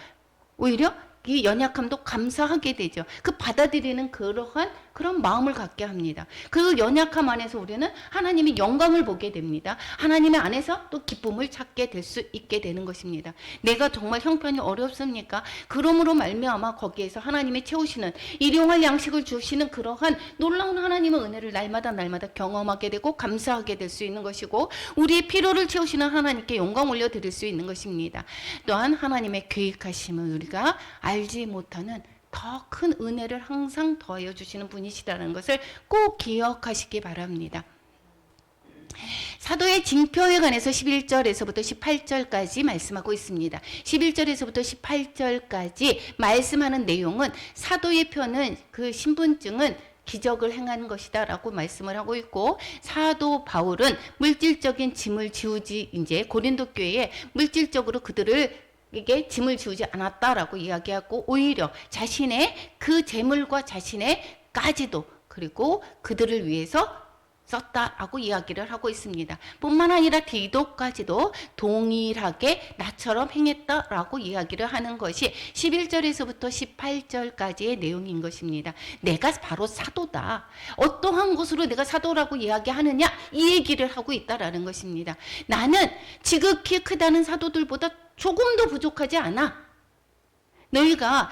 오히려 이 연약함도 감사하게 되죠. 그 받아들이는 그런 마음을 갖게 합니다. 그 연약함 안에서 우리는 하나님의 영광을 보게 됩니다. 하나님의 안에서 또 기쁨을 찾게 될 수 있게 되는 것입니다. 내가 정말 형편이 어렵습니까? 그러므로 말미암아 거기에서 하나님이 채우시는 일용할 양식을 주시는 그러한 놀라운 하나님의 은혜를 날마다 경험하게 되고 감사하게 될 수 있는 것이고 우리의 필요를 채우시는 하나님께 영광 올려드릴 수 있는 것입니다. 또한 하나님의 계획하심을 우리가 알지 못하는 더 큰 은혜를 항상 더하여 주시는 분이시다는 것을 꼭 기억하시기 바랍니다. 사도의 징표에 관해서 11절에서부터 18절까지 말씀하고 있습니다. 11절에서부터 18절까지 말씀하는 내용은 사도의 표는 그 신분증은 기적을 행한 것이다 라고 말씀을 하고 있고 사도 바울은 물질적인 짐을 지우지 이제 고린도 교회에 물질적으로 그들을 이게 짐을 지우지 않았다라고 이야기하고 오히려 자신의 그 재물과 자신의까지도 그리고 그들을 위해서 썼다라고 이야기를 하고 있습니다. 뿐만 아니라 디도까지도 동일하게 나처럼 행했다라고 이야기를 하는 것이 11절에서부터 18절까지의 내용인 것입니다. 내가 바로 사도다. 어떠한 것으로 내가 사도라고 이야기하느냐? 이 얘기를 하고 있다라는 것입니다. 나는 지극히 크다는 사도들보다 조금 더 부족하지 않아. 너희가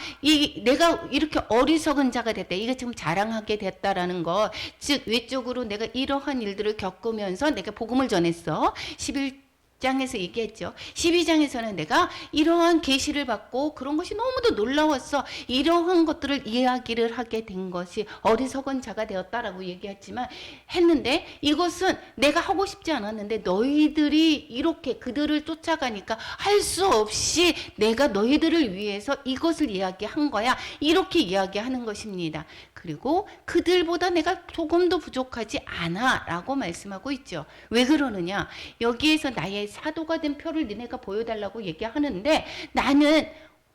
내가 이렇게 어리석은 자가 됐다. 이게 지금 자랑하게 됐다라는 거. 즉 외적으로 내가 이러한 일들을 겪으면서 내가 복음을 전했어. 11장에서 얘기했죠. 12장에서는 내가 이러한 계시를 받고 그런 것이 너무도 놀라웠어. 이러한 것들을 이야기를 하게 된 것이 어리석은 자가 되었다라고 얘기했지만 했는데 이것은 내가 하고 싶지 않았는데 너희들이 이렇게 그들을 쫓아가니까 할 수 없이 내가 너희들을 위해서 이것을 이야기한 거야. 이렇게 이야기하는 것입니다. 그리고 그들보다 내가 조금 더 부족하지 않아 라고 말씀하고 있죠. 왜 그러느냐? 여기에서 나의 사도가 된 표를 너네가 보여달라고 얘기하는데 나는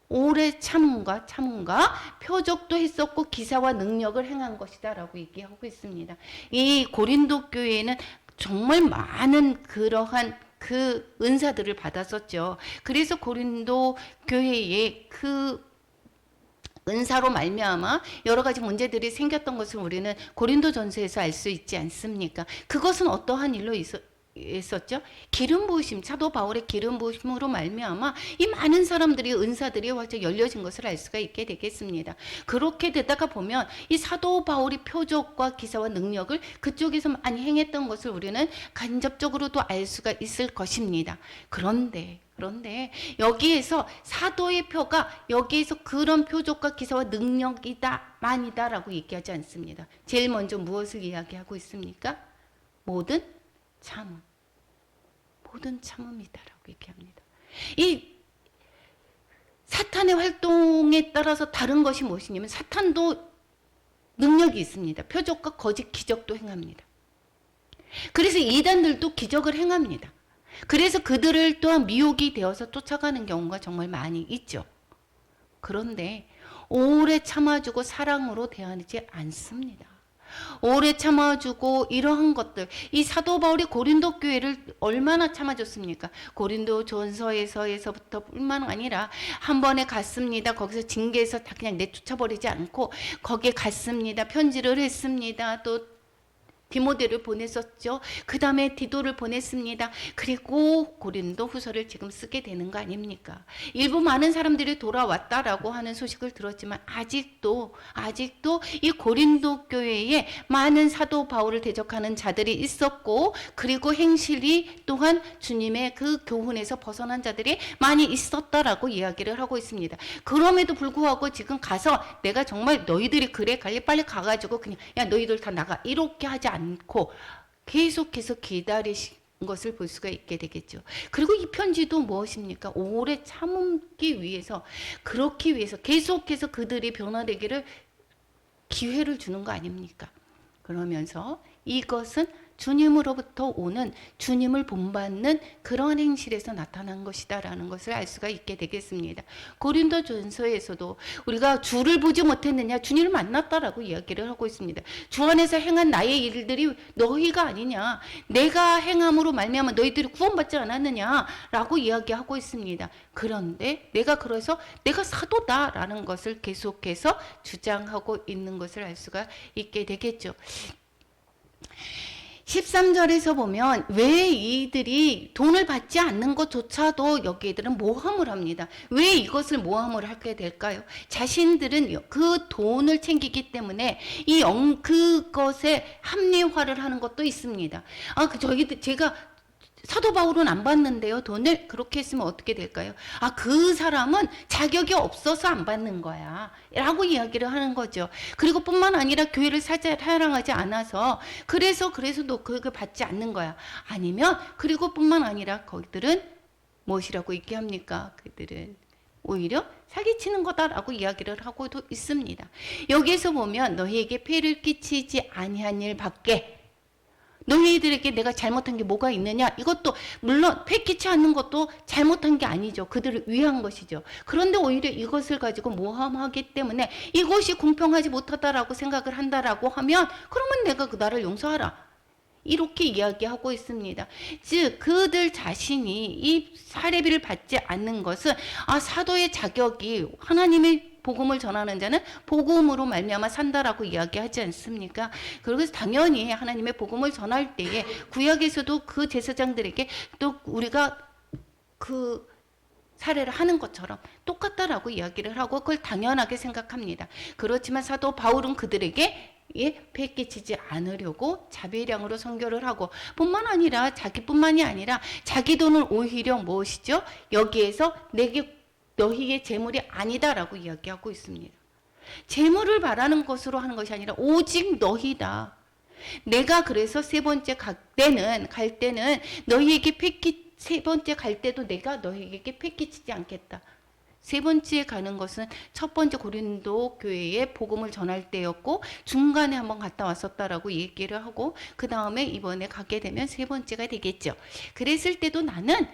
오래 참음과 표적도 했었고 기사와 능력을 행한 것이다 라고 얘기하고 있습니다. 이 고린도 교회에는 정말 많은 그러한 그 은사들을 받았었죠. 그래서 고린도 교회에 그 은사로 말미암아 여러 가지 문제들이 생겼던 것을 우리는 고린도전서에서 알 수 있지 않습니까? 그것은 어떠한 일로 있었죠? 기름 부으심, 사도 바울의 기름 부으심으로 말미암아 이 많은 사람들이 은사들이 와서 열려진 것을 알 수가 있게 되겠습니다. 그렇게 되다가 보면 이 사도 바울이 표적과 기사와 능력을 그쪽에서 많이 행했던 것을 우리는 간접적으로도 알 수가 있을 것입니다. 그런데 여기에서 사도의 표가 여기에서 그런 표적과 기사와 능력이다 만이다라고 얘기하지 않습니다. 제일 먼저 무엇을 이야기하고 있습니까? 모든 참음이다라고 얘기합니다. 이 사탄의 활동에 따라서 다른 것이 무엇이냐면 사탄도 능력이 있습니다. 표적과 거짓 기적도 행합니다. 그래서 이단들도 기적을 행합니다. 그래서 그들을 또한 미혹이 되어서 쫓아가는 경우가 정말 많이 있죠. 그런데 오래 참아주고 사랑으로 대하지 않습니다. 오래 참아주고 이러한 것들, 이 사도 바울이 고린도 교회를 얼마나 참아줬습니까? 고린도 전서에서부터 뿐만 아니라 한 번에 갔습니다. 거기서 징계해서 다 그냥 내쫓아버리지 않고 거기에 갔습니다. 편지를 했습니다. 또 디모데를 보냈었죠. 그 다음에 디도를 보냈습니다. 그리고 고린도 후서를 지금 쓰게 되는 거 아닙니까? 일부 많은 사람들이 돌아왔다라고 하는 소식을 들었지만 아직도 이 고린도 교회에 많은 사도 바울을 대적하는 자들이 있었고 그리고 행실이 또한 주님의 그 교훈에서 벗어난 자들이 많이 있었다라고 이야기를 하고 있습니다. 그럼에도 불구하고 지금 가서 내가 정말 너희들이 그래 빨리 가가지고 그냥 야 너희들 다 나가 이렇게 하지 않고 계속해서 기다리신 것을 볼 수가 있게 되겠죠. 그리고 이 편지도 무엇입니까? 오래 참기 위해서 그렇기 위해서 계속해서 그들이 변화되기를 기회를 주는 거 아닙니까? 그러면서 이것은 주님으로부터 오는 주님을 본받는 그런 행실에서 나타난 것이다라는 것을 알 수가 있게 되겠습니다. 고린도전서에서도 우리가 주를 보지 못했느냐 주님을 만났다라고 이야기를 하고 있습니다. 주 안에서 행한 나의 일들이 너희가 아니냐 내가 행함으로 말미암아 너희들이 구원받지 않았느냐라고 이야기하고 있습니다. 그런데 그래서 내가 사도다라는 것을 계속해서 주장하고 있는 것을 알 수가 있게 되겠죠. 13절에서 보면 왜 이들이 돈을 받지 않는 것조차도 여기들은 모함을 합니다. 왜 이것을 모함을 하게 될까요? 자신들은 그 돈을 챙기기 때문에 그것에 합리화를 하는 것도 있습니다. 제가 사도 바울은 안 받는데요. 돈을 그렇게 했으면 어떻게 될까요? 그 사람은 자격이 없어서 안 받는 거야. 라고 이야기를 하는 거죠. 그리고 뿐만 아니라 교회를 사랑하지 않아서 그래서 너 그걸 받지 않는 거야. 아니면 그리고 뿐만 아니라 거기들은 무엇이라고 얘기합니까? 그들은 오히려 사기치는 거다라고 이야기를 하고도 있습니다. 여기에서 보면 너희에게 폐를 끼치지 아니한 일 밖에 너희들에게 내가 잘못한 게 뭐가 있느냐? 이것도 물론 패키치 않는 것도 잘못한 게 아니죠. 그들을 위한 것이죠. 그런데 오히려 이것을 가지고 모함하기 때문에 이것이 공평하지 못하다라고 생각을 한다라고 하면 그러면 내가 그 나를 용서하라. 이렇게 이야기하고 있습니다. 즉 그들 자신이 이 사례비를 받지 않는 것은 사도의 자격이 하나님의 복음을 전하는 자는 복음으로 말미암아 산다라고 이야기하지 않습니까? 그래서 당연히 하나님의 복음을 전할 때에 구약에서도 그 제사장들에게 또 우리가 그 사례를 하는 것처럼 똑같다라고 이야기를 하고 그걸 당연하게 생각합니다. 그렇지만 사도 바울은 그들에게 패끼치지 않으려고 자비량으로 선교를 하고 뿐만 아니라 자기뿐만이 아니라 자기 돈을 오히려 무엇이죠? 여기에서 내게 너희의 재물이 아니다라고 이야기하고 있습니다. 재물을 바라는 것으로 하는 것이 아니라 오직 너희다. 내가 그래서 세 번째 갈 때는 너희에게 세 번째 갈 때도 내가 너희에게 패끼치지 않겠다. 세 번째 가는 것은 첫 번째 고린도 교회에 복음을 전할 때였고 중간에 한번 갔다 왔었다라고 얘기를 하고 그 다음에 이번에 가게 되면 세 번째가 되겠죠. 그랬을 때도 나는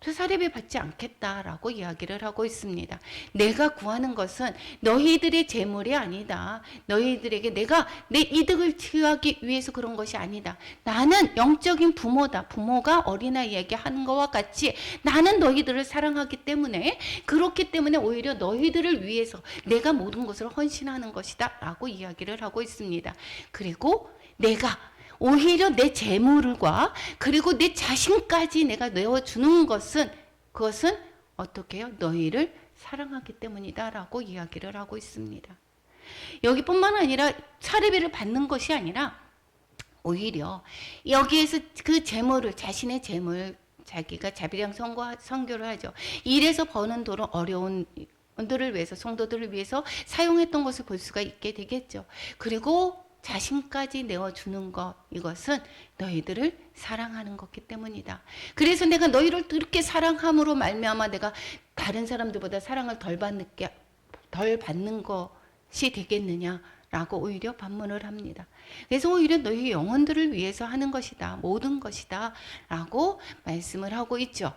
사례비 받지 않겠다라고 이야기를 하고 있습니다. 내가 구하는 것은 너희들의 재물이 아니다. 너희들에게 내가 내 이득을 취하기 위해서 그런 것이 아니다. 나는 영적인 부모다. 부모가 어린아이에게 하는 것과 같이 나는 너희들을 사랑하기 때문에 그렇기 때문에 오히려 너희들을 위해서 내가 모든 것을 헌신하는 것이다 라고 이야기를 하고 있습니다. 그리고 내가 오히려 내 재물과 그리고 내 자신까지 내가 내어주는 그것은 어떻게 해요? 너희를 사랑하기 때문이다 라고 이야기를 하고 있습니다. 여기뿐만 아니라 사례비를 받는 것이 아니라 오히려 여기에서 그 재물을 자신의 재물 자기가 자비량 선교를 하죠. 일에서 버는 돈을 어려운 분들을 위해서 성도들을 위해서 사용했던 것을 볼 수가 있게 되겠죠. 그리고 자신까지 내어주는 것 이것은 너희들을 사랑하는 것이기 때문이다. 그래서 내가 너희를 그렇게 사랑함으로 말미암아 내가 다른 사람들보다 사랑을 덜 받는 것이 되겠느냐라고 오히려 반문을 합니다. 그래서 오히려 너희 영혼들을 위해서 하는 것이다. 모든 것이다 라고 말씀을 하고 있죠.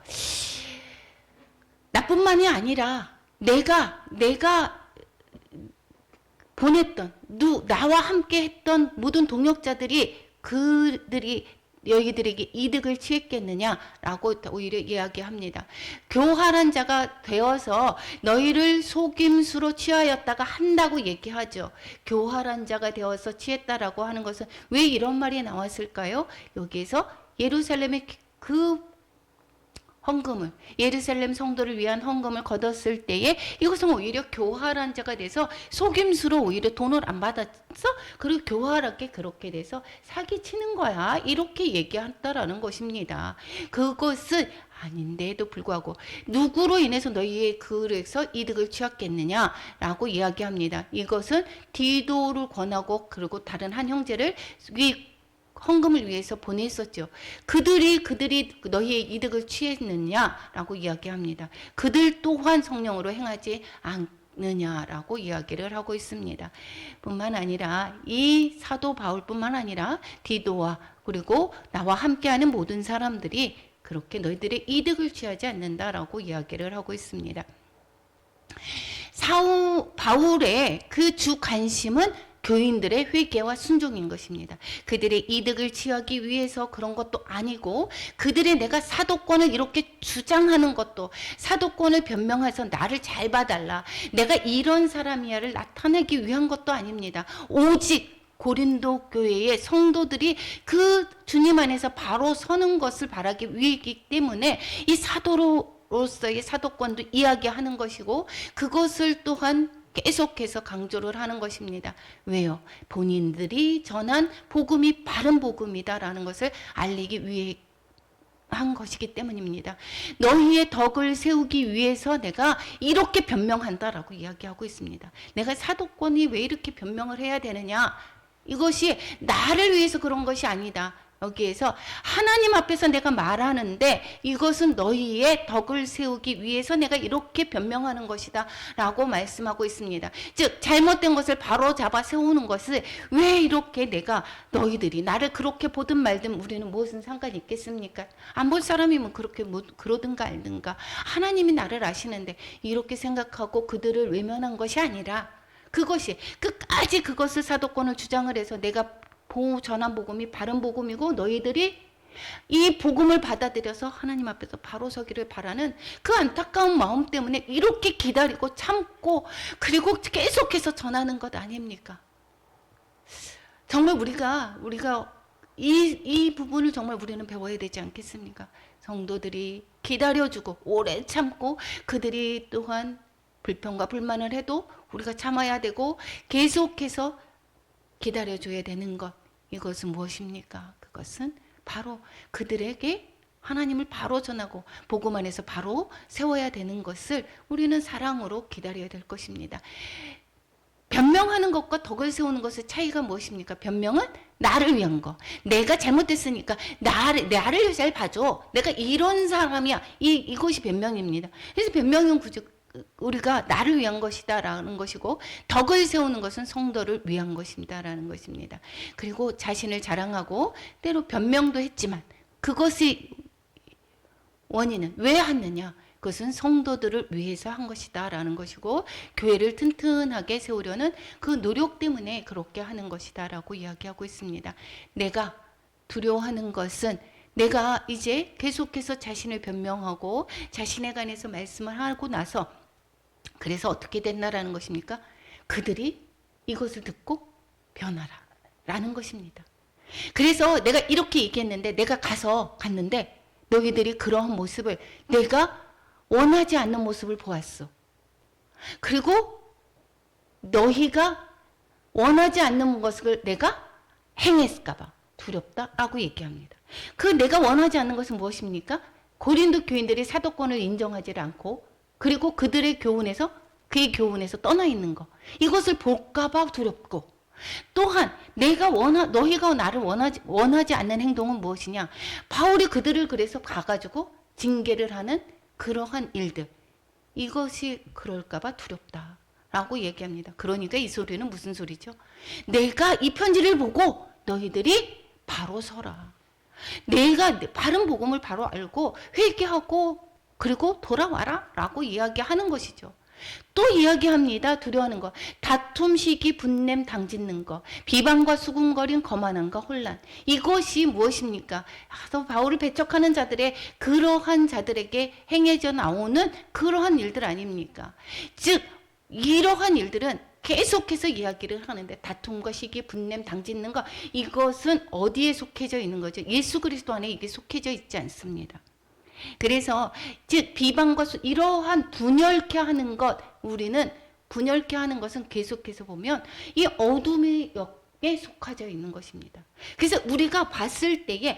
나뿐만이 아니라 내가 보냈던 나와 함께 했던 모든 동역자들이 그들이 너희들에게 이득을 취했겠느냐라고 오히려 이야기합니다. 교활한 자가 되어서 너희를 속임수로 취하였다가 한다고 얘기하죠. 교활한 자가 되어서 취했다라고 하는 것은 왜 이런 말이 나왔을까요? 여기에서 예루살렘의 그 헌금을 예루살렘 성도를 위한 헌금을 거뒀을 때에 이것은 오히려 교활한 자가 돼서 속임수로 오히려 돈을 안 받았어 그리고 교활하게 그렇게 돼서 사기치는 거야 이렇게 얘기한다라는 것입니다. 그것은 아닌데도 불구하고 누구로 인해서 너희의 그에서 이득을 취했겠느냐라고 이야기합니다. 이것은 디도를 권하고 그리고 다른 한 형제를 헌금을 위해서 보냈었죠. 그들이 너희의 이득을 취했느냐라고 이야기합니다. 그들 또한 성령으로 행하지 않느냐라고 이야기를 하고 있습니다. 뿐만 아니라 이 사도 바울뿐만 아니라 디도와 그리고 나와 함께하는 모든 사람들이 그렇게 너희들의 이득을 취하지 않는다라고 이야기를 하고 있습니다. 바울의 그 주 관심은 교인들의 회개와 순종인 것입니다. 그들의 이득을 취하기 위해서 그런 것도 아니고 그들의 내가 사도권을 이렇게 주장하는 것도 사도권을 변명해서 나를 잘 봐달라 내가 이런 사람이야를 나타내기 위한 것도 아닙니다. 오직 고린도 교회의 성도들이 그 주님 안에서 바로 서는 것을 바라기 위해이기 때문에 이 사도로서의 사도권도 이야기하는 것이고 그것을 또한 계속해서 강조를 하는 것입니다. 왜요? 본인들이 전한 복음이 바른 복음이다라는 것을 알리기 위해 한 것이기 때문입니다. 너희의 덕을 세우기 위해서 내가 이렇게 변명한다라고 이야기하고 있습니다. 내가 사도권이 왜 이렇게 변명을 해야 되느냐? 이것이 나를 위해서 그런 것이 아니다. 여기에서 하나님 앞에서 내가 말하는데 이것은 너희의 덕을 세우기 위해서 내가 이렇게 변명하는 것이다 라고 말씀하고 있습니다. 즉 잘못된 것을 바로 잡아 세우는 것을 왜 이렇게 내가 너희들이 나를 그렇게 보든 말든 우리는 무슨 상관이 있겠습니까? 안 볼 사람이면 그렇게 그러든가 알든가 하나님이 나를 아시는데 이렇게 생각하고 그들을 외면한 것이 아니라 그것이 끝까지 그것을 사도권을 주장을 해서 내가 전한 복음이 바른 복음이고 너희들이 이 복음을 받아들여서 하나님 앞에서 바로 서기를 바라는 그 안타까운 마음 때문에 이렇게 기다리고 참고 그리고 계속해서 전하는 것 아닙니까? 정말 우리가 이 부분을 정말 우리는 배워야 되지 않겠습니까? 성도들이 기다려주고 오래 참고 그들이 또한 불평과 불만을 해도 우리가 참아야 되고 계속해서 기다려줘야 되는 것. 이것은 무엇입니까? 그것은 바로 그들에게 하나님을 바로 전하고 복음 안에서 바로 세워야 되는 것을 우리는 사랑으로 기다려야 될 것입니다. 변명하는 것과 덕을 세우는 것의 차이가 무엇입니까? 변명은 나를 위한 거. 내가 잘못됐으니까 나를 잘 봐줘. 내가 이런 사람이야. 이것이 변명입니다. 그래서 변명은 우리가 나를 위한 것이다라는 것이고 덕을 세우는 것은 성도를 위한 것입니다라는 것입니다. 그리고 자신을 자랑하고 때로 변명도 했지만 그것이 원인은 왜 하느냐? 그것은 성도들을 위해서 한 것이다라는 것이고 교회를 튼튼하게 세우려는 그 노력 때문에 그렇게 하는 것이다라고 이야기하고 있습니다. 내가 두려워하는 것은 내가 이제 계속해서 자신을 변명하고 자신에 관해서 말씀을 하고 나서 그래서 어떻게 됐나라는 것입니까? 그들이 이것을 듣고 변하라 라는 것입니다. 그래서 내가 이렇게 얘기했는데 내가 갔는데 너희들이 그러한 모습을 내가 원하지 않는 모습을 보았어. 그리고 너희가 원하지 않는 것을 내가 행했을까봐 두렵다라고 얘기합니다. 그 내가 원하지 않는 것은 무엇입니까? 고린도 교인들이 사도권을 인정하지 않고 그리고 그들의 교훈에서 그의 교훈에서 떠나 있는 거. 이것을 볼까봐 두렵고 또한 너희가 나를 원하지 않는 행동은 무엇이냐? 바울이 그들을 그래서 가가지고 징계를 하는 그러한 일들. 이것이 그럴까봐 두렵다라고 얘기합니다. 그러니까 이 소리는 무슨 소리죠? 내가 이 편지를 보고 너희들이 바로 서라. 내가 바른 복음을 바로 알고 회개하고 그리고 돌아와라 라고 이야기하는 것이죠. 또 이야기합니다. 두려워하는 거. 다툼, 시기, 분냄, 당짓는 거. 비방과 수군거림, 거만함과 혼란. 이것이 무엇입니까? 바울을 배척하는 자들의 그러한 자들에게 행해져 나오는 그러한 일들 아닙니까? 즉 이러한 일들은 계속해서 이야기를 하는데 다툼과 시기, 분냄, 당짓는 거 이것은 어디에 속해져 있는 거죠? 예수 그리스도 안에 이게 속해져 있지 않습니다. 그래서 즉 비방과 이러한 분열케 하는 것 우리는 분열케 하는 것은 계속해서 보면 이 어둠의 역에 속하져 있는 것입니다. 그래서 우리가 봤을 때에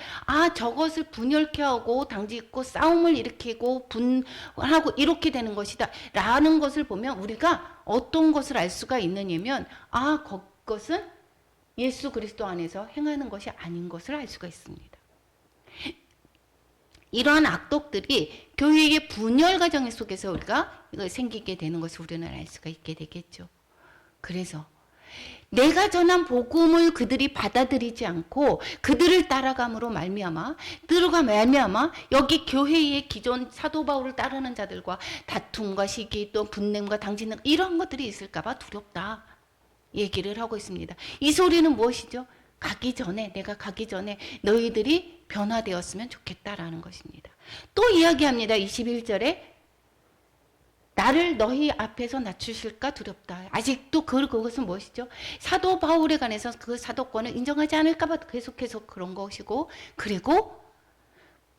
저것을 분열케 하고 당짓고 싸움을 일으키고 분하고 이렇게 되는 것이다 라는 것을 보면 우리가 어떤 것을 알 수가 있느냐면 그것은 예수 그리스도 안에서 행하는 것이 아닌 것을 알 수가 있습니다. 이러한 악독들이 교회의 분열 과정 속에서 우리가 이걸 생기게 되는 것을 우리는 알 수가 있게 되겠죠. 그래서 내가 전한 복음을 그들이 받아들이지 않고 그들을 따라감으로 말미암아 여기 교회의 기존 사도 바울을 따르는 자들과 다툼과 시기 또 분냄과 당짓는 이런 것들이 있을까봐 두렵다 얘기를 하고 있습니다. 이 소리는 무엇이죠? 내가 가기 전에 너희들이 변화되었으면 좋겠다라는 것입니다. 또 이야기합니다. 21절에 나를 너희 앞에서 낮추실까 두렵다. 아직도 그것은 무엇이죠? 사도 바울에 관해서 그 사도권을 인정하지 않을까 봐 계속해서 그런 것이고 그리고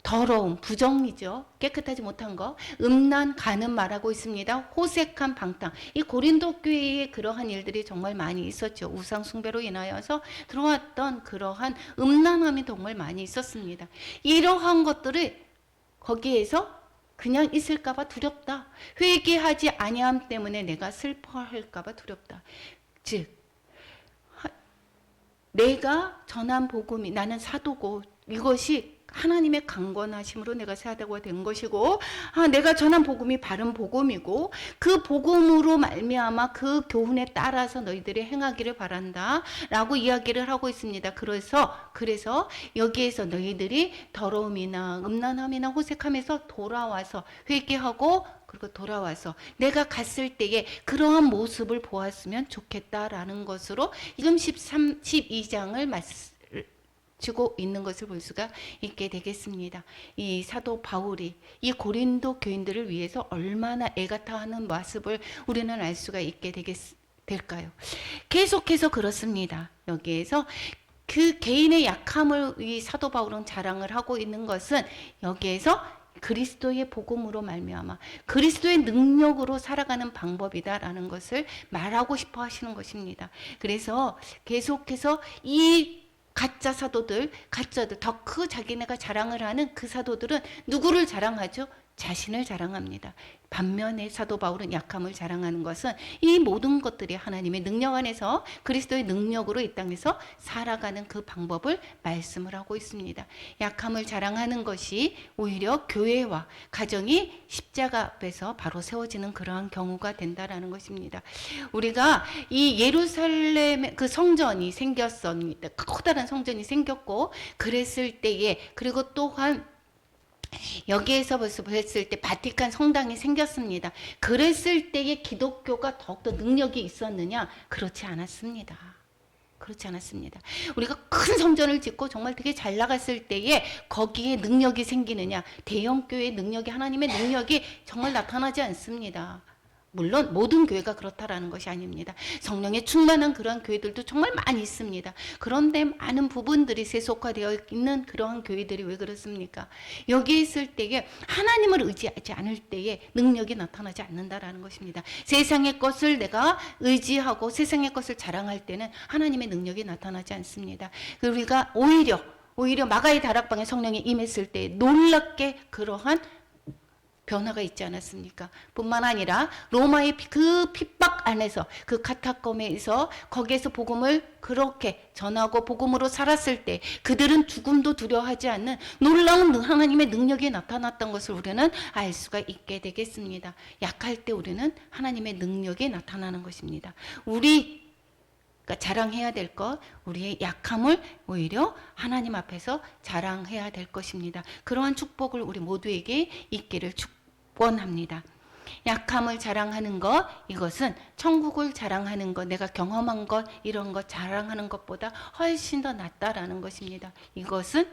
더러움, 부정이죠. 깨끗하지 못한 거, 음란, 간음 말하고 있습니다. 호색한 방탕. 이 고린도 교회에 그러한 일들이 정말 많이 있었죠. 우상 숭배로 인하여서 들어왔던 그러한 음란함이 정말 많이 있었습니다. 이러한 것들을 거기에서 그냥 있을까봐 두렵다. 회개하지 아니함 때문에 내가 슬퍼할까봐 두렵다. 즉 내가 전한 복음이 나는 사도고 이것이 하나님의 강권하심으로 내가 사도가 된 것이고 내가 전한 복음이 바른 복음이고 그 복음으로 말미암아 그 교훈에 따라서 너희들이 행하기를 바란다 라고 이야기를 하고 있습니다. 그래서 여기에서 너희들이 더러움이나 음란함이나 호색함에서 돌아와서 회개하고 그리고 돌아와서 내가 갔을 때에 그러한 모습을 보았으면 좋겠다라는 것으로 지금 12장을 주고 있는 것을 볼 수가 있게 되겠습니다. 이 사도 바울이 이 고린도 교인들을 위해서 얼마나 애가타하는 모습을 우리는 알 수가 있게 될까요? 계속해서 그렇습니다. 여기에서 그 개인의 약함을 이 사도 바울은 자랑을 하고 있는 것은 여기에서 그리스도의 복음으로 말미암아 그리스도의 능력으로 살아가는 방법이다라는 것을 말하고 싶어 하시는 것입니다. 그래서 계속해서 이 가짜 사도들, 가짜들, 더 크 자기네가 자랑을 하는 그 사도들은 누구를 자랑하죠? 자신을 자랑합니다. 반면에 사도 바울은 약함을 자랑하는 것은 이 모든 것들이 하나님의 능력 안에서 그리스도의 능력으로 이 땅에서 살아가는 그 방법을 말씀을 하고 있습니다. 약함을 자랑하는 것이 오히려 교회와 가정이 십자가 앞에서 바로 세워지는 그러한 경우가 된다라는 것입니다. 우리가 이 예루살렘 그 성전이 생겼습니다. 커다란 성전이 생겼고 그랬을 때에 그리고 또한 여기에서 벌써 봤을 때 바티칸 성당이 생겼습니다. 그랬을 때에 기독교가 더욱더 능력이 있었느냐? 그렇지 않았습니다. 그렇지 않았습니다. 우리가 큰 성전을 짓고 정말 되게 잘 나갔을 때에 거기에 능력이 생기느냐? 대형교회의 능력이 하나님의 능력이 정말 나타나지 않습니다. 물론 모든 교회가 그렇다라는 것이 아닙니다. 성령에 충만한 그러한 교회들도 정말 많이 있습니다. 그런데 많은 부분들이 세속화되어 있는 그러한 교회들이 왜 그렇습니까? 여기에 있을 때에 하나님을 의지하지 않을 때에 능력이 나타나지 않는다라는 것입니다. 세상의 것을 내가 의지하고 세상의 것을 자랑할 때는 하나님의 능력이 나타나지 않습니다. 우리가 오히려 마가의 다락방에 성령이 임했을 때 놀랍게 그러한 변화가 있지 않았습니까? 뿐만 아니라 로마의 그 핍박 안에서 그 카타콤에서 거기에서 복음을 그렇게 전하고 복음으로 살았을 때 그들은 죽음도 두려워하지 않는 놀라운 하나님의 능력이 나타났던 것을 우리는 알 수가 있게 되겠습니다. 약할 때 우리는 하나님의 능력이 나타나는 것입니다. 그러니까 자랑해야 될 것, 우리의 약함을 오히려 하나님 앞에서 자랑해야 될 것입니다. 그러한 축복을 우리 모두에게 있기를 축원합니다. 약함을 자랑하는 것, 이것은 천국을 자랑하는 것, 내가 경험한 것, 이런 것 자랑하는 것보다 훨씬 더 낫다라는 것입니다. 이것은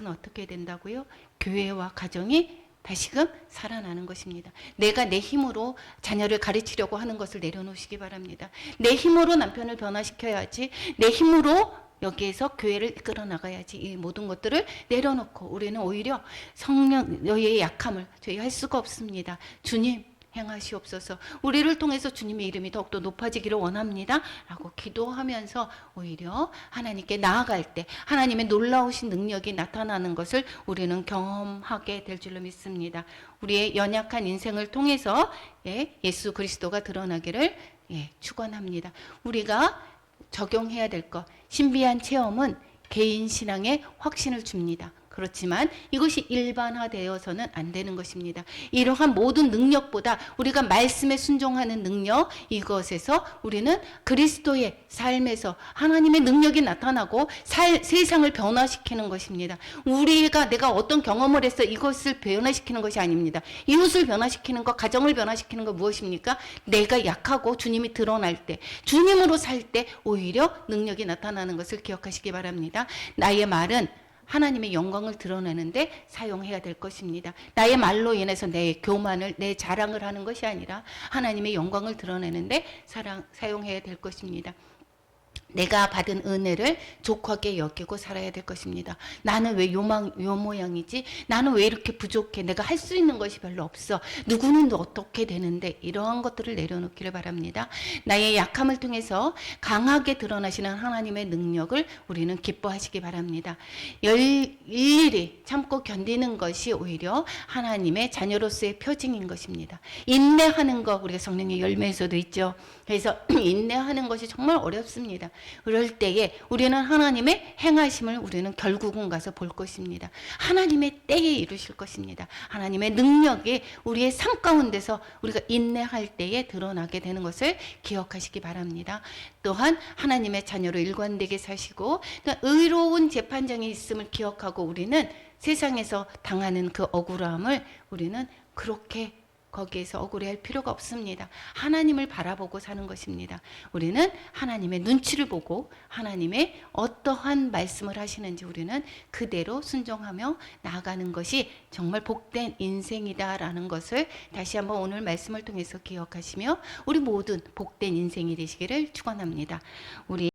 어떻게 된다고요? 교회와 가정이 다시금 살아나는 것입니다. 내가 내 힘으로 자녀를 가르치려고 하는 것을 내려놓으시기 바랍니다. 내 힘으로 남편을 변화시켜야지, 내 힘으로 여기에서 교회를 이끌어 나가야지, 이 모든 것들을 내려놓고 우리는 오히려 성령의 약함을 저희 할 수가 없습니다. 주님 행하시옵소서. 우리를 통해서 주님의 이름이 더욱더 높아지기를 원합니다 라고 기도하면서 오히려 하나님께 나아갈 때 하나님의 놀라우신 능력이 나타나는 것을 우리는 경험하게 될 줄로 믿습니다. 우리의 연약한 인생을 통해서 예수 그리스도가 드러나기를 축원합니다. 우리가 적용해야 될 것, 신비한 체험은 개인 신앙에 확신을 줍니다. 그렇지만 이것이 일반화되어서는 안 되는 것입니다. 이러한 모든 능력보다 우리가 말씀에 순종하는 능력, 이것에서 우리는 그리스도의 삶에서 하나님의 능력이 나타나고 세상을 변화시키는 것입니다. 내가 어떤 경험을 해서 이것을 변화시키는 것이 아닙니다. 이웃을 변화시키는 것, 가정을 변화시키는 것 무엇입니까? 내가 약하고 주님이 드러날 때, 주님으로 살 때 오히려 능력이 나타나는 것을 기억하시기 바랍니다. 나의 말은 하나님의 영광을 드러내는데 사용해야 될 것입니다. 나의 말로 인해서 내 교만을, 내 자랑을 하는 것이 아니라 하나님의 영광을 드러내는데 사용해야 될 것입니다. 내가 받은 은혜를 족하게 여기고 살아야 될 것입니다. 나는 왜 요 모양이지? 나는 왜 이렇게 부족해? 내가 할 수 있는 것이 별로 없어. 누구는 어떻게 되는데? 이러한 것들을 내려놓기를 바랍니다. 나의 약함을 통해서 강하게 드러나시는 하나님의 능력을 우리는 기뻐하시기 바랍니다. 일일이 참고 견디는 것이 오히려 하나님의 자녀로서의 표징인 것입니다. 인내하는 것, 우리가 성령의 열매에서도 있죠. 그래서 인내하는 것이 정말 어렵습니다. 그럴 때에 우리는 하나님의 행하심을 우리는 결국은 가서 볼 것입니다. 하나님의 때에 이루실 것입니다. 하나님의 능력이 우리의 삶 가운데서 우리가 인내할 때에 드러나게 되는 것을 기억하시기 바랍니다. 또한 하나님의 자녀로 일관되게 사시고 의로운 재판장이 있음을 기억하고 우리는 세상에서 당하는 그 억울함을 우리는 그렇게 거기에서 억울해할 필요가 없습니다. 하나님을 바라보고 사는 것입니다. 우리는 하나님의 눈치를 보고 하나님의 어떠한 말씀을 하시는지 우리는 그대로 순종하며 나아가는 것이 정말 복된 인생이다라는 것을 다시 한번 오늘 말씀을 통해서 기억하시며 우리 모든 복된 인생이 되시기를 축원합니다. 우리